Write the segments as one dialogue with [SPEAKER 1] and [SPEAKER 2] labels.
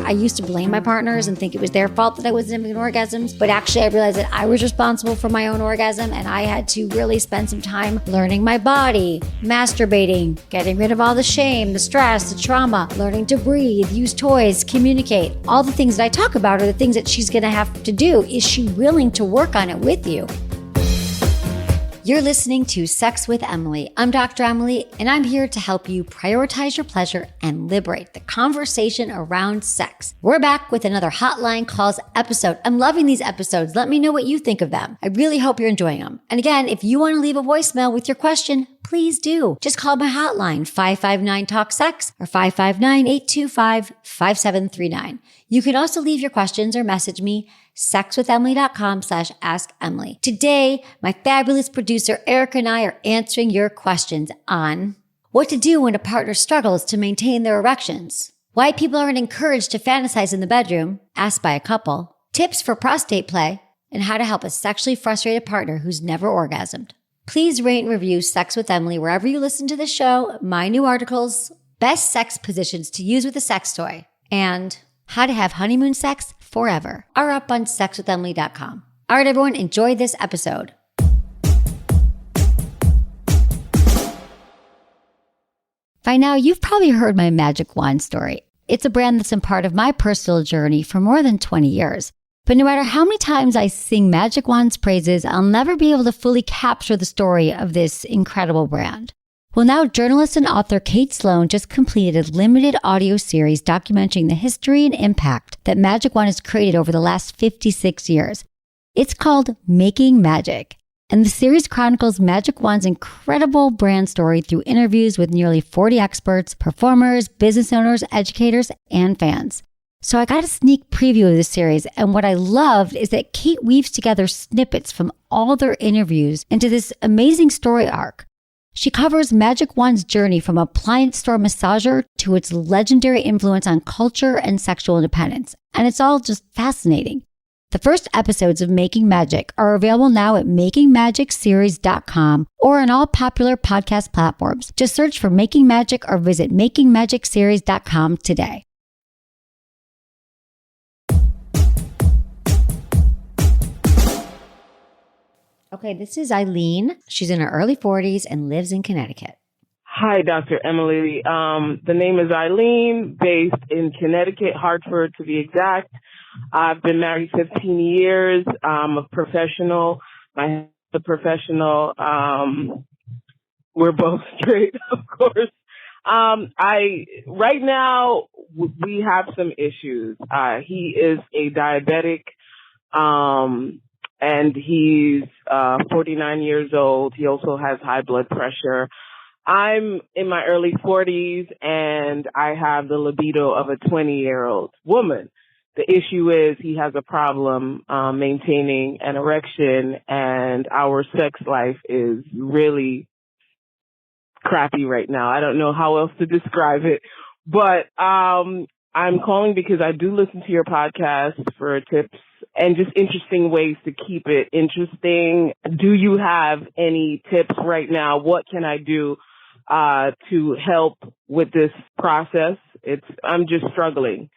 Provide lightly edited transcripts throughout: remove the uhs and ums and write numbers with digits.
[SPEAKER 1] I used to blame my partners and think it was their fault that I wasn't having orgasms, but actually I realized that I was responsible for my own orgasm, and I had to really spend some time learning my body, masturbating, getting rid of all the shame, the stress, the trauma, learning to breathe, use toys, communicate. All the things that I talk about are the things that she's going to have to do. Is she willing to work on it with you? You're listening to Sex with Emily. I'm Dr. Emily, and I'm here to help you prioritize your pleasure and liberate the conversation around sex. We're back with another Hotline Calls episode. I'm loving these episodes. Let me know what you think of them. I really hope you're enjoying them. And again, if you want to leave a voicemail with your question, please do. Just call my hotline, 559-TALK-SEX or 559-825-5739. You can also leave your questions or message me, sexwithemily.com/askemily. Today, my fabulous producer Erica and I are answering your questions on what to do when a partner struggles to maintain their erections, why people aren't encouraged to fantasize in the bedroom, asked by a couple, tips for prostate play, and how to help a sexually frustrated partner who's never orgasmed. Please rate and review Sex with Emily wherever you listen to the show, my new articles, best sex positions to use with a sex toy, and how to have honeymoon sex forever are up on sexwithemily.com. All right, everyone, enjoy this episode. By now, you've probably heard my Magic Wand story. It's a brand that's been part of my personal journey for more than 20 years. But no matter how many times I sing Magic Wand's praises, I'll never be able to fully capture the story of this incredible brand. Well, now journalist and author Kate Sloan just completed a limited audio series documenting the history and impact that Magic Wand has created over the last 56 years. It's called Making Magic, and the series chronicles Magic Wand's incredible brand story through interviews with nearly 40 experts, performers, business owners, educators, and fans. So I got a sneak preview of this series, and what I loved is that Kate weaves together snippets from all their interviews into this amazing story arc. She covers Magic Wand's journey from appliance store massager to its legendary influence on culture and sexual independence. And it's all just fascinating. The first episodes of Making Magic are available now at makingmagicseries.com or on all popular podcast platforms. Just search for Making Magic or visit makingmagicseries.com today. Okay, this is Eileen. She's in her early 40s and lives in Connecticut.
[SPEAKER 2] Hi, Dr. Emily. The name is Eileen, based in Connecticut, Hartford to be exact. I've been married 15 years. I'm a professional. My husband's a professional. We're both straight, of course. Right now, we have some issues. He is a diabetic. And he's 49 years old. He also has high blood pressure. I'm in my early 40s, and I have the libido of a 20-year-old woman. The issue is he has a problem maintaining an erection, and our sex life is really crappy right now. I don't know how else to describe it, but I'm calling because I do listen to your podcast for tips and just interesting ways to keep it interesting. Do you have any tips right now? What can I do to help with this process? I'm just struggling.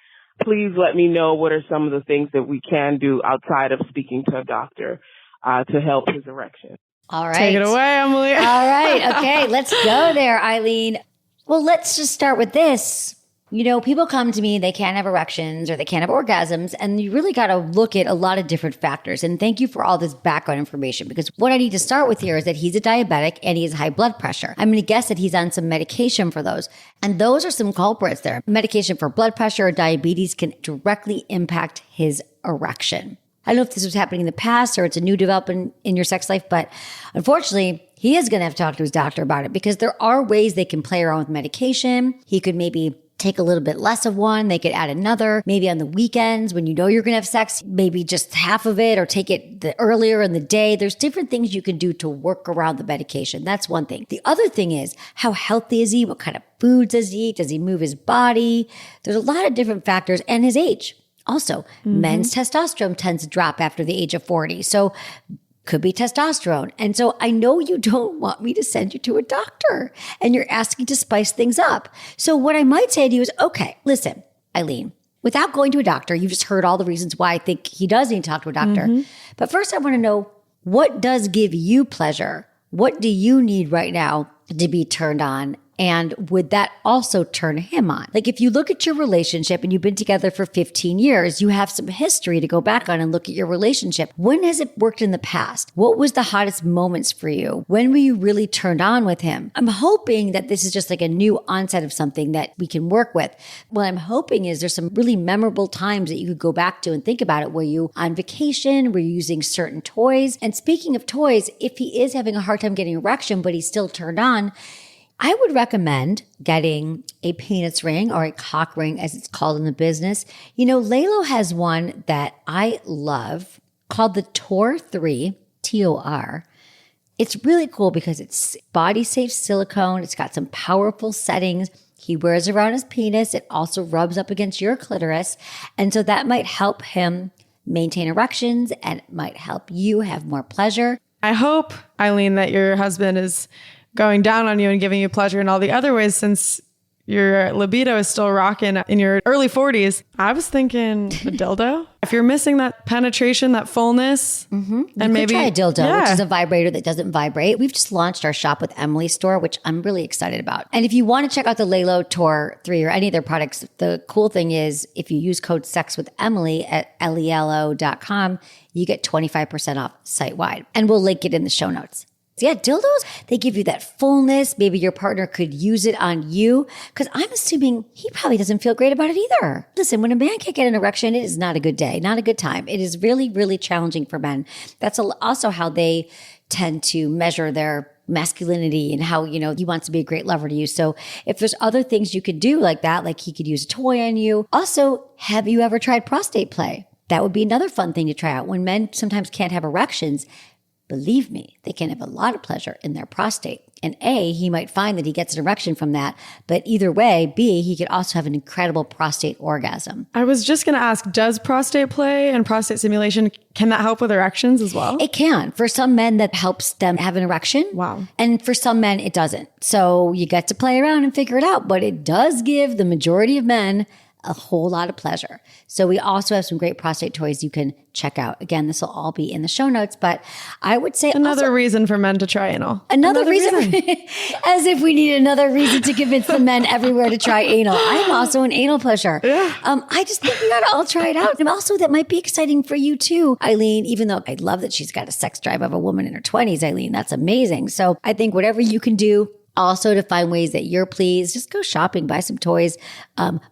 [SPEAKER 2] Please let me know what are some of the things that we can do outside of speaking to a doctor to help his erection.
[SPEAKER 1] All right.
[SPEAKER 2] Take it away, Emily.
[SPEAKER 1] All right. Okay, let's go there, Eileen. Well, let's just start with this. You know, people come to me, they can't have erections or they can't have orgasms, and you really got to look at a lot of different factors. And thank you for all this background information, because what I need to start with here is that he's a diabetic and he has high blood pressure. I'm going to guess that he's on some medication for those. And those are some culprits there. Medication for blood pressure or diabetes can directly impact his erection. I don't know if this was happening in the past or it's a new development in your sex life, but unfortunately, he is going to have to talk to his doctor about it, because there are ways they can play around with medication. He could maybe take a little bit less of one. They could add another, maybe on the weekends when you know you're going to have sex, maybe just half of it, or take it earlier in the day. There's different things you can do to work around the medication. That's one thing. The other thing is, how healthy is he? What kind of foods does he eat? Does he move his body? There's a lot of different factors, and his age. Also, men's testosterone tends to drop after the age of 40. So could be testosterone. And so I know you don't want me to send you to a doctor, and you're asking to spice things up. So what I might say to you is, okay, listen, Eileen, without going to a doctor, you've just heard all the reasons why I think he does need to talk to a doctor. But first, I want to know, what does give you pleasure? What do you need right now to be turned on? And would that also turn him on? Like, if you look at your relationship and you've been together for 15 years, you have some history to go back on and look at your relationship. When has it worked in the past? What was the hottest moments for you? When were you really turned on with him? I'm hoping that this is just like a new onset of something that we can work with. What I'm hoping is there's some really memorable times that you could go back to and think about it. Were you on vacation? Were you using certain toys? And speaking of toys, if he is having a hard time getting erection, but he's still turned on, I would recommend getting a penis ring, or a cock ring as it's called in the business. You know, Lalo has one that I love called the Tor 3, Tor. It's really cool because it's body safe silicone. It's got some powerful settings. He wears it around his penis. It also rubs up against your clitoris. And so that might help him maintain erections, and it might help you have more pleasure.
[SPEAKER 3] I hope, Eileen, that your husband is going down on you and giving you pleasure in all the other ways, since your libido is still rocking in your early 40s. I was thinking a dildo. If you're missing that penetration, that fullness, and maybe
[SPEAKER 1] try a dildo, which is a vibrator that doesn't vibrate. We've just launched our Shop with Emily store, which I'm really excited about. And if you want to check out the Lalo Tor 3 or any of their products, the cool thing is if you use code Sex with Emily at lelo.com, you get 25% off site-wide. And we'll link it in the show notes. Yeah, dildos, they give you that fullness. Maybe your partner could use it on you, because I'm assuming he probably doesn't feel great about it either. Listen, when a man can't get an erection, it is not a good day, not a good time. It is really, really challenging for men. That's also how they tend to measure their masculinity and how, you know, he wants to be a great lover to you. So if there's other things you could do like that, like he could use a toy on you. Also, have you ever tried prostate play? That would be another fun thing to try out. When men sometimes can't have erections, believe me, they can have a lot of pleasure in their prostate. And A, he might find that he gets an erection from that. But either way, B, he could also have an incredible prostate orgasm.
[SPEAKER 3] I was just going to ask, does prostate play and prostate stimulation, can that help with erections as well?
[SPEAKER 1] It can. For some men, that helps them have an erection.
[SPEAKER 3] Wow.
[SPEAKER 1] And for some men, it doesn't. So you get to play around and figure it out. But it does give the majority of men a whole lot of pleasure. So we also have some great prostate toys you can check out. Again, this will all be in the show notes, but I would say
[SPEAKER 3] another reason for men to try anal.
[SPEAKER 1] Another reason. As if we need another reason to convince the men everywhere to try anal. I'm also an anal pusher.
[SPEAKER 3] Yeah.
[SPEAKER 1] I just think we got to all try it out. And also that might be exciting for you too, Eileen, even though I love that she's got a sex drive of a woman in her 20s, Eileen. That's amazing. So I think whatever you can do, also to find ways that you're pleased, just go shopping, buy some toys,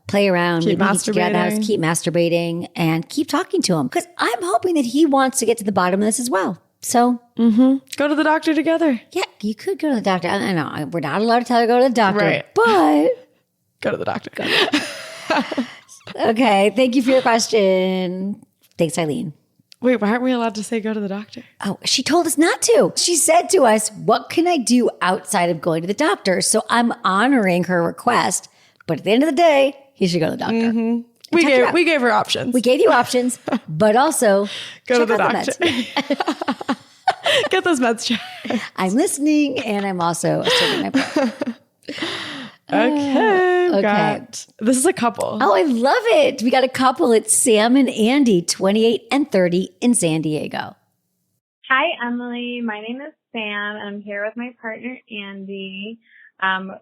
[SPEAKER 1] play around,
[SPEAKER 3] keep masturbating.
[SPEAKER 1] Get out of the house, keep masturbating, and keep talking to him. Because I'm hoping that he wants to get to the bottom of this as well. So
[SPEAKER 3] go to the doctor together.
[SPEAKER 1] Yeah, you could go to the doctor. I know we're not allowed to tell her to go to the doctor,
[SPEAKER 3] right.
[SPEAKER 1] But
[SPEAKER 3] go to the doctor.
[SPEAKER 1] Okay, thank you for your question. Thanks, Eileen.
[SPEAKER 3] Wait, why aren't we allowed to say go to the doctor?
[SPEAKER 1] Oh, she told us not to. She said to us, what can I do outside of going to the doctor? So I'm honoring her request. But at the end of the day, he should go to the doctor.
[SPEAKER 3] We gave her options.
[SPEAKER 1] We gave you options, but also
[SPEAKER 3] go to the doctor. Get those meds checked.
[SPEAKER 1] I'm listening, and I'm also asserting my point.
[SPEAKER 3] Okay. This is a couple.
[SPEAKER 1] Oh, I love it. We got a couple. It's Sam and Andy, 28 and 30 in San Diego.
[SPEAKER 4] Hi, Emily. My name is Sam, and I'm here with my partner, Andy.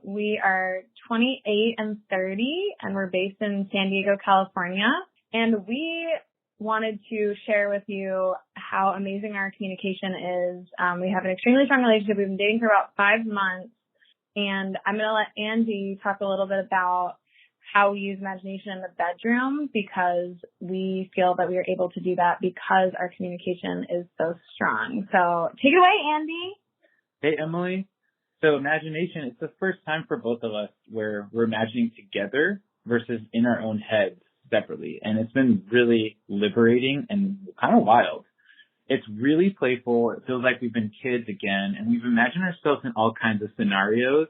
[SPEAKER 4] We are 28 and 30, and we're based in San Diego, California. And we wanted to share with you how amazing our communication is. We have an extremely strong relationship. We've been dating for about 5 months. And I'm going to let Andy talk a little bit about how we use imagination in the bedroom, because we feel that we are able to do that because our communication is so strong. So take it away, Andy.
[SPEAKER 5] Hey, Emily. So imagination, it's the first time for both of us where we're imagining together versus in our own heads separately. And it's been really liberating and kind of wild. It's really playful. It feels like we've been kids again, and we've imagined ourselves in all kinds of scenarios.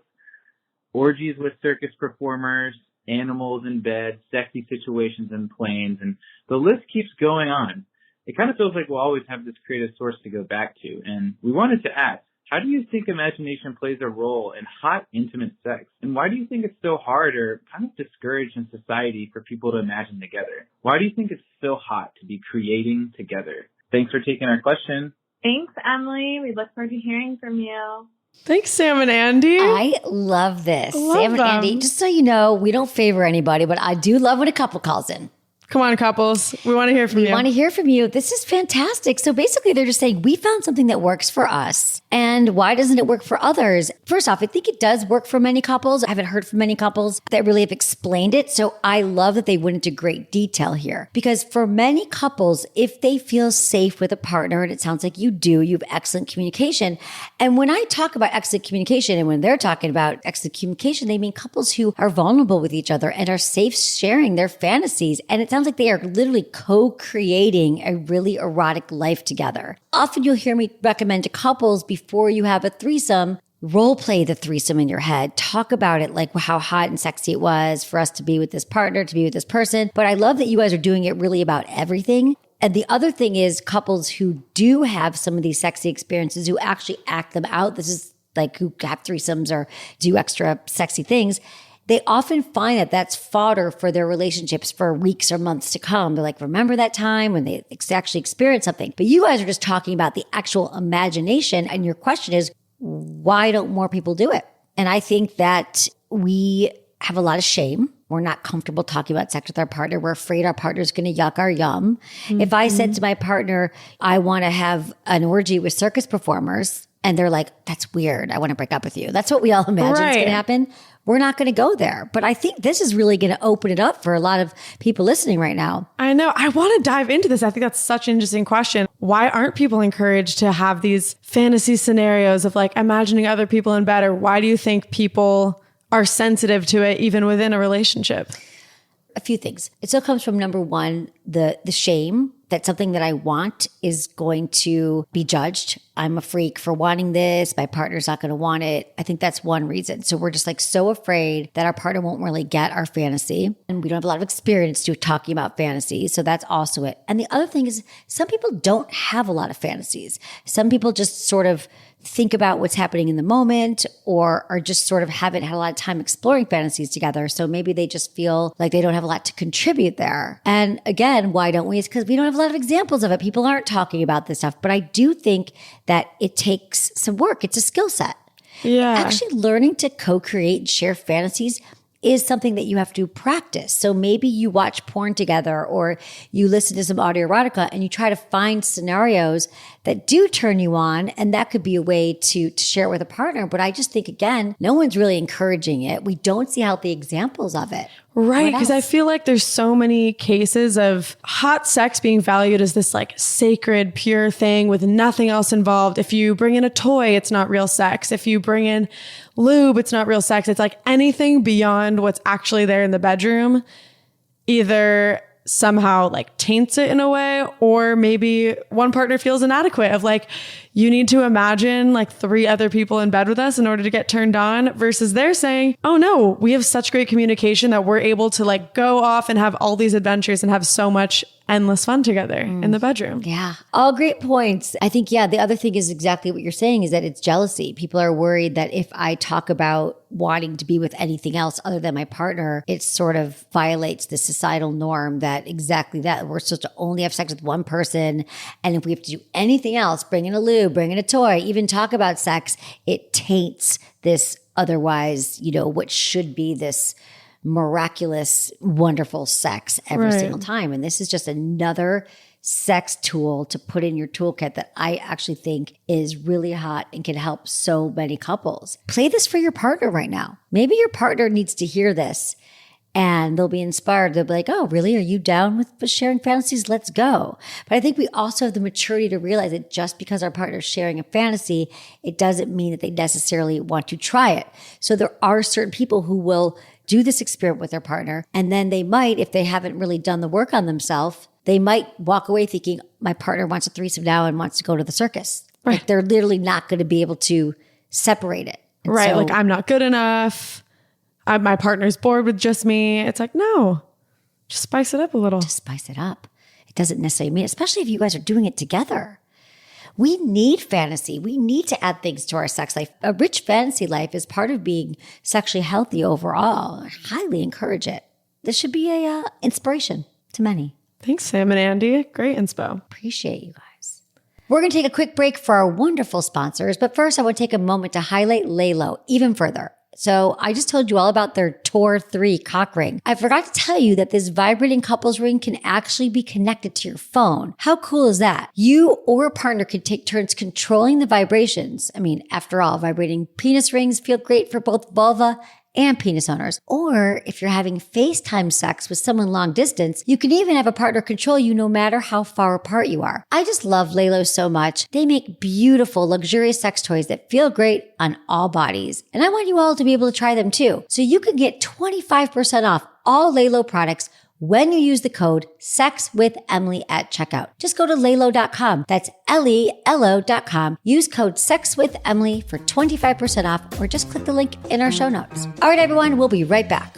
[SPEAKER 5] Orgies with circus performers, animals in bed, sexy situations in planes, and the list keeps going on. It kind of feels like we'll always have this creative source to go back to, and we wanted to ask, How do you think imagination plays a role in hot, intimate sex? And why do you think it's so hard or kind of discouraged in society for people to imagine together? Why do you think it's so hot to be creating together? Thanks for taking our question.
[SPEAKER 4] Thanks, Emily. We look forward to hearing from you.
[SPEAKER 3] Thanks, Sam and Andy.
[SPEAKER 1] I love this. Sam and
[SPEAKER 3] them.
[SPEAKER 1] Andy, just so you know, we don't favor anybody, but I do love when a couple calls in.
[SPEAKER 3] Come on, couples. We want to hear from you.
[SPEAKER 1] We want to hear from you. This is fantastic. So basically, they're just saying, we found something that works for us. And why doesn't it work for others? First off, I think it does work for many couples. I haven't heard from many couples that really have explained it. So I love that they went into great detail here. Because for many couples, if they feel safe with a partner, and it sounds like you do, you have excellent communication. And when I talk about excellent communication, and when they're talking about excellent communication, they mean couples who are vulnerable with each other and are safe sharing their fantasies. And it sounds like they are literally co-creating a really erotic life together. Often you'll hear me recommend to couples before you have a threesome, role play the threesome in your head. Talk about it, like how hot and sexy it was for us to be with this partner, to be with this person. But I love that you guys are doing it really about everything. And the other thing is couples who do have some of these sexy experiences, who actually act them out. This is like who have threesomes or do extra sexy things. They often find that that's fodder for their relationships for weeks or months to come. They're like, remember that time when they actually experienced something? But you guys are just talking about the actual imagination. And your question is, why don't more people do it? And I think that we have a lot of shame. We're not comfortable talking about sex with our partner. We're afraid our partner is going to yuck our yum. Mm-hmm. If I said to my partner, I want to have an orgy with circus performers, and they're like, that's weird. I want to break up with you. That's what we all imagine is going to happen. We're not going to go there. But I think this is really going to open it up for a lot of people listening right now.
[SPEAKER 3] I know. I want to dive into this. I think that's such an interesting question. Why aren't people encouraged to have these fantasy scenarios of like imagining other people in bed? Or why do you think people are sensitive to it even within a relationship?
[SPEAKER 1] A few things. It still comes from number one, the shame that something that I want is going to be judged. I'm a freak for wanting this. My partner's not going to want it. I think that's one reason. So we're just like so afraid that our partner won't really get our fantasy. And we don't have a lot of experience to talking about fantasies. So that's also it. And the other thing is some people don't have a lot of fantasies. Some people just sort of think about what's happening in the moment or are just sort of haven't had a lot of time exploring fantasies together. So maybe they just feel like they don't have a lot to contribute there. And again, why don't we? It's because we don't have a lot of examples of it. People aren't talking about this stuff. But I do think that it takes some work. It's a skill set.
[SPEAKER 3] Yeah.
[SPEAKER 1] Actually learning to co-create and share fantasies is something that you have to practice. So maybe you watch porn together or you listen to some audio erotica and you try to find scenarios that do turn you on. And that could be a way to share it with a partner. But I just think, again, no one's really encouraging it. We don't see healthy examples of it.
[SPEAKER 3] Right. Because I feel like there's so many cases of hot sex being valued as this like sacred, pure thing with nothing else involved. If you bring in a toy, it's not real sex. If you bring in lube, it's not real sex. It's like anything beyond what's actually there in the bedroom either somehow like taints it in a way, or maybe one partner feels inadequate of like, you need to imagine like 3 other people in bed with us in order to get turned on, versus they're saying, oh no, we have such great communication that we're able to like go off and have all these adventures and have so much endless fun together in the bedroom.
[SPEAKER 1] Yeah. All great points. I think, the other thing is exactly what you're saying is that it's jealousy. People are worried that if I talk about wanting to be with anything else other than my partner, it sort of violates the societal norm that exactly that we're supposed to only have sex with one person. And if we have to do anything else, bring in a lube, bring in a toy, even talk about sex, it taints this otherwise, what should be this miraculous, wonderful sex every single time. And this is just another sex tool to put in your toolkit that I actually think is really hot and can help so many couples. Play this for your partner right now. Maybe your partner needs to hear this and they'll be inspired. They'll be like, oh, really? Are you down with sharing fantasies? Let's go. But I think we also have the maturity to realize that just because our partner is sharing a fantasy, it doesn't mean that they necessarily want to try it. So there are certain people who will do this experiment with their partner. And then they might, if they haven't really done the work on themselves, they might walk away thinking, my partner wants a threesome now and wants to go to the circus.
[SPEAKER 3] Right.
[SPEAKER 1] Like they're literally not going to be able to separate it. And
[SPEAKER 3] right.
[SPEAKER 1] so,
[SPEAKER 3] like I'm not good enough. My partner's bored with just me. It's like, no, just spice it up a little.
[SPEAKER 1] Just spice it up. It doesn't necessarily mean, especially if you guys are doing it together. We need fantasy. We need to add things to our sex life. A rich fantasy life is part of being sexually healthy overall. I highly encourage it. This should be a inspiration to many.
[SPEAKER 3] Thanks, Sam and Andy. Great inspo.
[SPEAKER 1] Appreciate you guys. We're going to take a quick break for our wonderful sponsors, but first I want to take a moment to highlight Lalo even further. So I just told you all about their Tor 3 cock ring. I forgot to tell you that this vibrating couples ring can actually be connected to your phone. How cool is that? You or a partner can take turns controlling the vibrations. I mean, after all, vibrating penis rings feel great for both vulva and penis owners. Or if you're having FaceTime sex with someone long distance, you can even have a partner control you no matter how far apart you are. I just love Lalo so much. They make beautiful, luxurious sex toys that feel great on all bodies. And I want you all to be able to try them too. So you can get 25% off all Lalo products when you use the code SEXWithEmily at checkout. Just go to Lalo.com. That's LELO.com. Use code SEXWithEmily for 25% off, or just click the link in our show notes. All right, everyone, we'll be right back.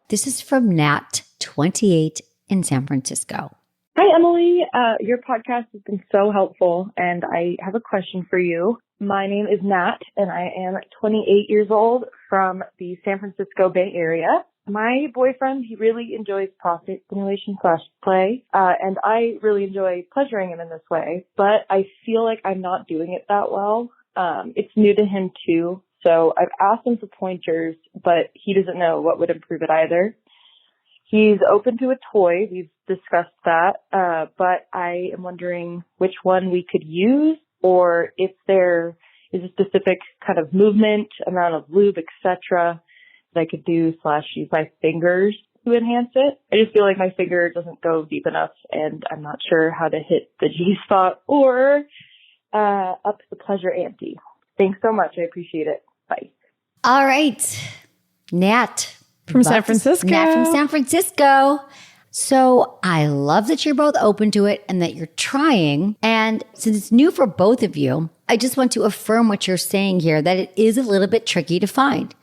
[SPEAKER 1] This is from Nat, 28 in San Francisco.
[SPEAKER 6] Hi, Emily. Your podcast has been so helpful, and I have a question for you. My name is Nat, and I am 28 years old from the San Francisco Bay Area. My boyfriend, he really enjoys prostate stimulation / play, and I really enjoy pleasuring him in this way, but I feel like I'm not doing it that well. It's new to him, too, so I've asked him for pointers, but he doesn't know what would improve it either. He's open to a toy. We've discussed that, but I am wondering which one we could use, or if there is a specific kind of movement, amount of lube, etc. that I could do / use my fingers to enhance it. I just feel like my finger doesn't go deep enough, and I'm not sure how to hit the G-spot or up the pleasure ante. Thanks so much. I appreciate it. Bye.
[SPEAKER 1] All right, Nat.
[SPEAKER 3] From San Francisco.
[SPEAKER 1] Nat from San Francisco. So I love that you're both open to it and that you're trying. And since it's new for both of you, I just want to affirm what you're saying here, that it is a little bit tricky to find.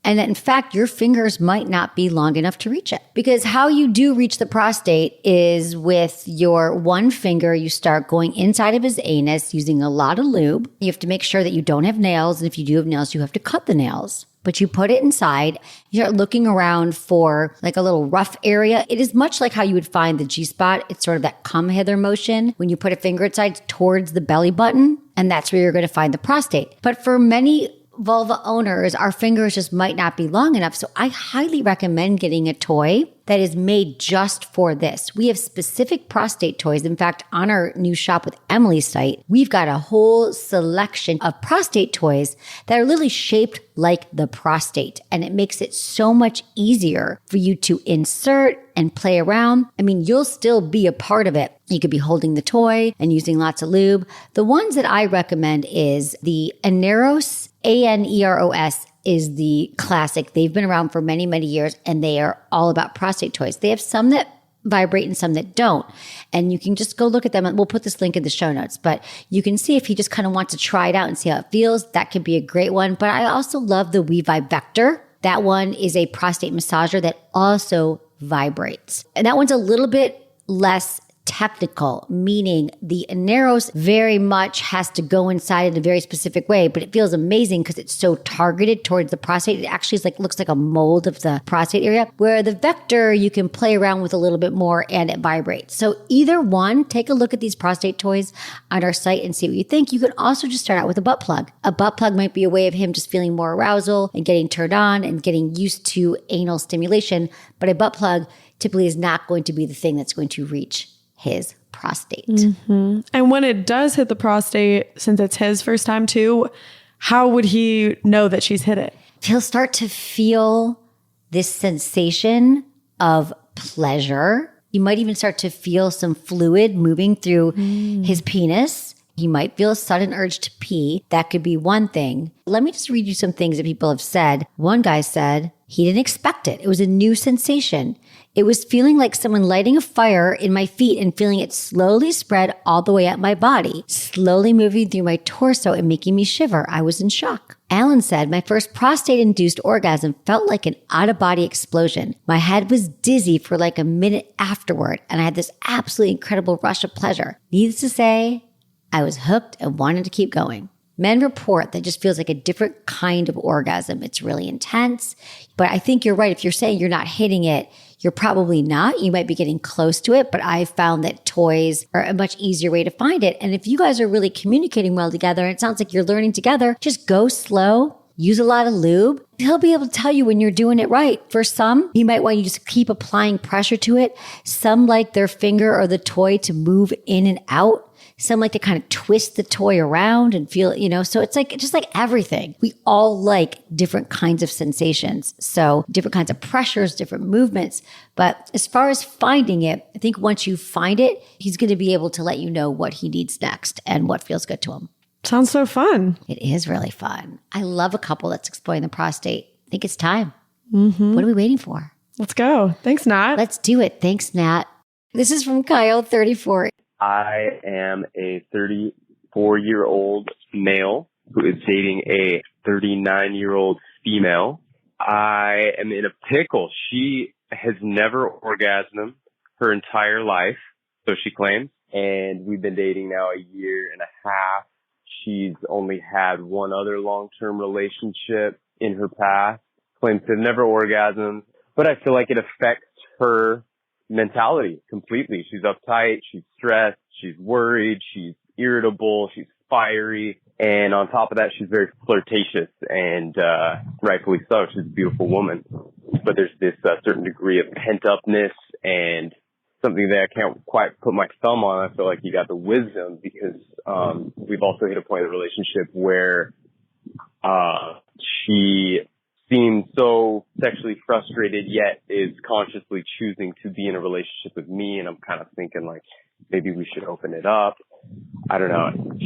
[SPEAKER 1] And that in fact, your fingers might not be long enough to reach it. Because how you do reach the prostate is with your one finger, you start going inside of his anus using a lot of lube. You have to make sure that you don't have nails. And if you do have nails, you have to cut the nails. But you put it inside, you start looking around for like a little rough area. It is much like how you would find the G-spot. It's sort of that come hither motion when you put a finger inside towards the belly button, and that's where you're going to find the prostate. But for many vulva owners, our fingers just might not be long enough. So I highly recommend getting a toy that is made just for this. We have specific prostate toys. In fact, on our new Shop with Emily site, we've got a whole selection of prostate toys that are literally shaped like the prostate. And it makes it so much easier for you to insert and play around. I mean, you'll still be a part of it. You could be holding the toy and using lots of lube. The ones that I recommend is the Aneros, Aneros, is the classic. They've been around for many, many years, and they are all about prostate toys. They have some that vibrate and some that don't. And you can just go look at them. And we'll put this link in the show notes, but you can see if you just kind of want to try it out and see how it feels. That could be a great one. But I also love the WeVibe Vector. That one is a prostate massager that also vibrates. And that one's a little bit less technical, meaning the Aneros very much has to go inside in a very specific way, but it feels amazing because it's so targeted towards the prostate. It actually is like, looks like a mold of the prostate area, where the Vector, you can play around with a little bit more and it vibrates. So either one, take a look at these prostate toys on our site and see what you think. You can also just start out with a butt plug. A butt plug might be a way of him just feeling more arousal and getting turned on and getting used to anal stimulation, but a butt plug typically is not going to be the thing that's going to reach his prostate.
[SPEAKER 3] Mm-hmm. And when it does hit the prostate, since it's his first time too, how would he know that she's hit it?
[SPEAKER 1] He'll start to feel this sensation of pleasure. You might even start to feel some fluid moving through his penis. He might feel a sudden urge to pee. That could be one thing. Let me just read you some things that people have said. One guy said he didn't expect it. It was a new sensation. It was feeling like someone lighting a fire in my feet and feeling it slowly spread all the way up my body, slowly moving through my torso and making me shiver. I was in shock. Alan said, my first prostate-induced orgasm felt like an out-of-body explosion. My head was dizzy for like a minute afterward, and I had this absolutely incredible rush of pleasure. Needless to say, I was hooked and wanted to keep going. Men report that just feels like a different kind of orgasm. It's really intense, but I think you're right. If you're saying you're not hitting it, you're probably not. You might be getting close to it, but I've found that toys are a much easier way to find it. And if you guys are really communicating well together, it sounds like you're learning together, just go slow, use a lot of lube. He'll be able to tell you when you're doing it right. For some, he might want you to just keep applying pressure to it. Some like their finger or the toy to move in and out. Some like to kind of twist the toy around and feel, so it's like, just like everything. We all like different kinds of sensations. So different kinds of pressures, different movements. But as far as finding it, I think once you find it, he's going to be able to let you know what he needs next and what feels good to him.
[SPEAKER 3] Sounds so fun.
[SPEAKER 1] It is really fun. I love a couple that's exploring the prostate. I think it's time. What are we waiting for?
[SPEAKER 3] Let's go. Thanks, Nat.
[SPEAKER 1] Let's do it. Thanks, Nat. This is from Kyle, 34.
[SPEAKER 7] I am a 34-year-old male who is dating a 39-year-old female. I am in a pickle. She has never orgasmed her entire life, so she claims, and we've been dating now a year and a half. She's only had one other long-term relationship in her past, claims to have never orgasmed, but I feel like it affects her mentality completely. She's uptight, she's stressed, she's worried, she's irritable, she's fiery, and on top of that, she's very flirtatious, and rightfully so. She's a beautiful woman, but there's this certain degree of pent-upness and something that I can't quite put my thumb on. I feel like you got the wisdom because we've also hit a point in the relationship where she seems so sexually frustrated, yet is consciously choosing to be in a relationship with me. And I'm kind of thinking like, maybe we should open it up. I don't know.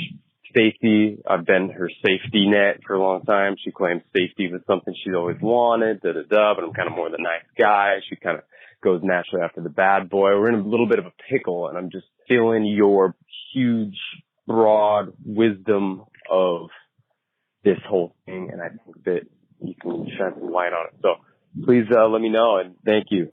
[SPEAKER 7] Safety, I've been her safety net for a long time. She claims safety was something she's always wanted, but I'm kind of more the nice guy. She kind of goes naturally after the bad boy. We're in a little bit of a pickle, and I'm just feeling your huge, broad wisdom of this whole thing. And I think that you can shed some light on it. So please let me know, and thank you.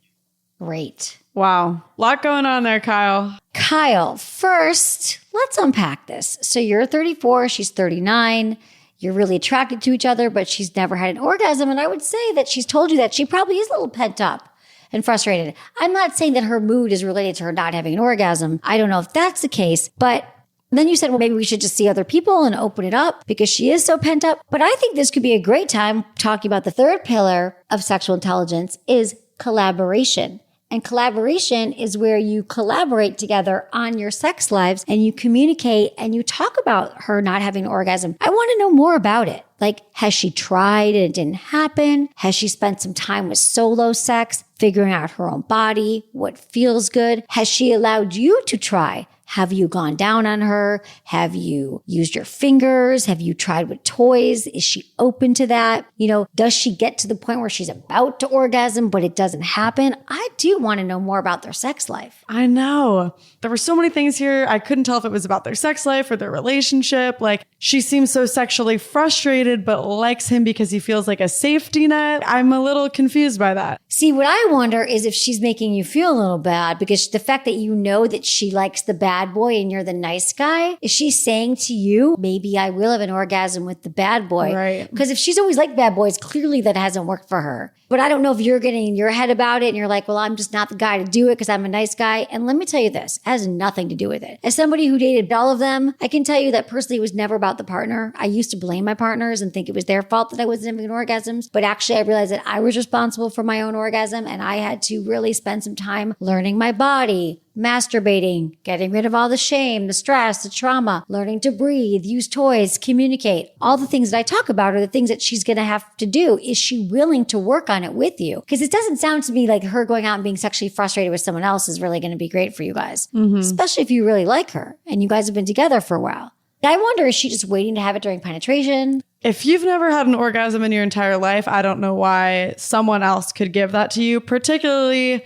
[SPEAKER 1] Great.
[SPEAKER 3] Wow. A lot going on there, Kyle.
[SPEAKER 1] Kyle, first, let's unpack this. So you're 34, she's 39. You're really attracted to each other, but she's never had an orgasm. And I would say that she's told you that she probably is a little pent up and frustrated. I'm not saying that her mood is related to her not having an orgasm. I don't know if that's the case, but then you said, well, maybe we should just see other people and open it up because she is so pent up. But I think this could be a great time talking about the third pillar of sexual intelligence is collaboration. And collaboration is where you collaborate together on your sex lives and you communicate and you talk about her not having an orgasm. I want to know more about it. Like, has she tried and it didn't happen? Has she spent some time with solo sex, figuring out her own body, what feels good? Has she allowed you to try? Have you gone down on her? Have you used your fingers? Have you tried with toys? Is she open to that? Does she get to the point where she's about to orgasm, but it doesn't happen? I do want to know more about their sex life.
[SPEAKER 3] I know. There were so many things here. I couldn't tell if it was about their sex life or their relationship. Like, she seems so sexually frustrated, but likes him because he feels like a safety net. I'm a little confused by that.
[SPEAKER 1] See, what I wonder is if she's making you feel a little bad because the fact that you know that she likes the bad boy and you're the nice guy, is she saying to you, maybe I will have an orgasm with the bad boy?
[SPEAKER 3] Right.
[SPEAKER 1] Because if she's always liked bad boys, clearly that hasn't worked for her. But I don't know if you're getting in your head about it and you're like, well, I'm just not the guy to do it because I'm a nice guy. And let me tell you this, it has nothing to do with it. As somebody who dated all of them, I can tell you that personally it was never about the partner. I used to blame my partners and think it was their fault that I wasn't having orgasms. But actually I realized that I was responsible for my own orgasm and I had to really spend some time learning my body, masturbating, getting rid of all the shame, the stress, the trauma, learning to breathe, use toys, communicate. All the things that I talk about are the things that she's going to have to do. Is she willing to work on it with you? Because it doesn't sound to me like her going out and being sexually frustrated with someone else is really going to be great for you guys, especially if you really like her and you guys have been together for a while. I wonder, is she just waiting to have it during penetration?
[SPEAKER 3] If you've never had an orgasm in your entire life, I don't know why someone else could give that to you, particularly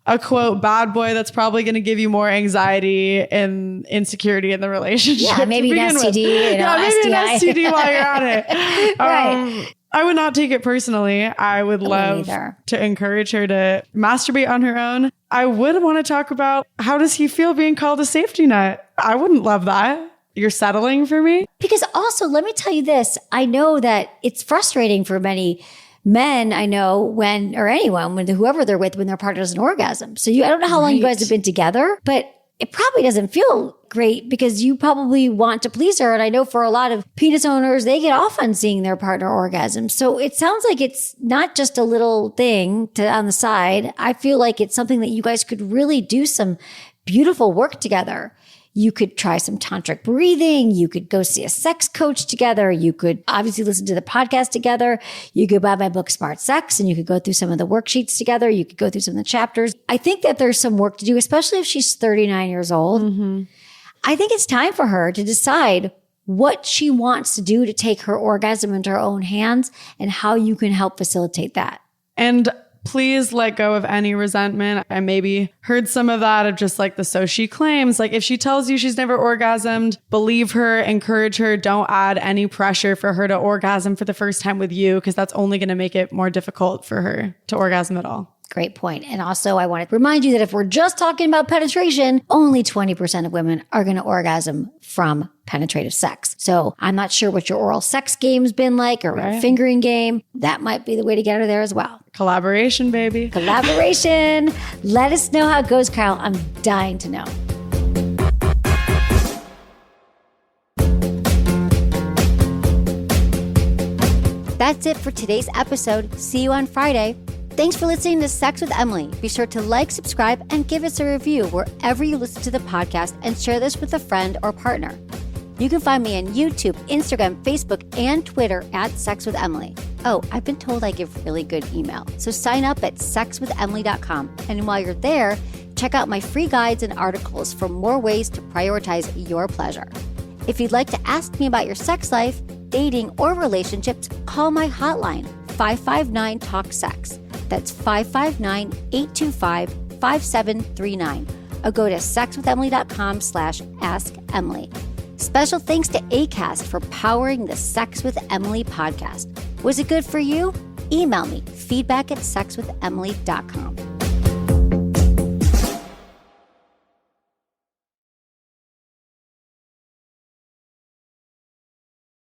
[SPEAKER 3] a quote bad boy that's probably going to give you more anxiety and insecurity in the relationship.
[SPEAKER 1] Yeah, maybe an STD, maybe
[SPEAKER 3] an STD while you're on it.
[SPEAKER 1] Right.
[SPEAKER 3] I would not take it personally. I would love to encourage her to masturbate on her own. I would want to talk about, how does he feel being called a safety net? I wouldn't love that. You're settling for me?
[SPEAKER 1] Because also, let me tell you this. I know that it's frustrating for many men I know when whoever they're with, when their partner does an orgasm. So I don't know how long you guys have been together, but it probably doesn't feel great because you probably want to please her. And I know for a lot of penis owners, they get off on seeing their partner orgasm. So it sounds like it's not just a little thing on the side. I feel like it's something that you guys could really do some beautiful work together. You could try some tantric breathing. You could go see a sex coach together. You could obviously listen to the podcast together. You could buy my book, Smart Sex, and you could go through some of the worksheets together. You could go through some of the chapters. I think that there's some work to do, especially if she's 39 years old. Mm-hmm. I think it's time for her to decide what she wants to do to take her orgasm into her own hands and how you can help facilitate that.
[SPEAKER 3] And please let go of any resentment. I maybe heard some of that of just like the so she claims. Like if she tells you she's never orgasmed, believe her, encourage her. Don't add any pressure for her to orgasm for the first time with you, because that's only going to make it more difficult for her to orgasm at all.
[SPEAKER 1] Great point. And also I want to remind you that if we're just talking about penetration, only 20% of women are going to orgasm from penetrative sex. So I'm not sure what your oral sex game's been like, or a fingering game. That might be the way to get her there as well.
[SPEAKER 3] Collaboration, baby.
[SPEAKER 1] Collaboration. Let us know how it goes, Kyle. I'm dying to know. That's it for today's episode. See you on Friday. Thanks for listening to Sex with Emily. Be sure to like, subscribe, and give us a review wherever you listen to the podcast, and share this with a friend or partner. You can find me on YouTube, Instagram, Facebook, and Twitter at Sex with Emily. Oh, I've been told I give really good email. So sign up at sexwithemily.com. And while you're there, check out my free guides and articles for more ways to prioritize your pleasure. If you'd like to ask me about your sex life, dating, or relationships, call my hotline, 559-TALK-SEX. That's 559-825-5739. Or go to sexwithemily.com/askemily. Special thanks to Acast for powering the Sex with Emily podcast. Was it good for you? Email me, feedback@sexwithemily.com.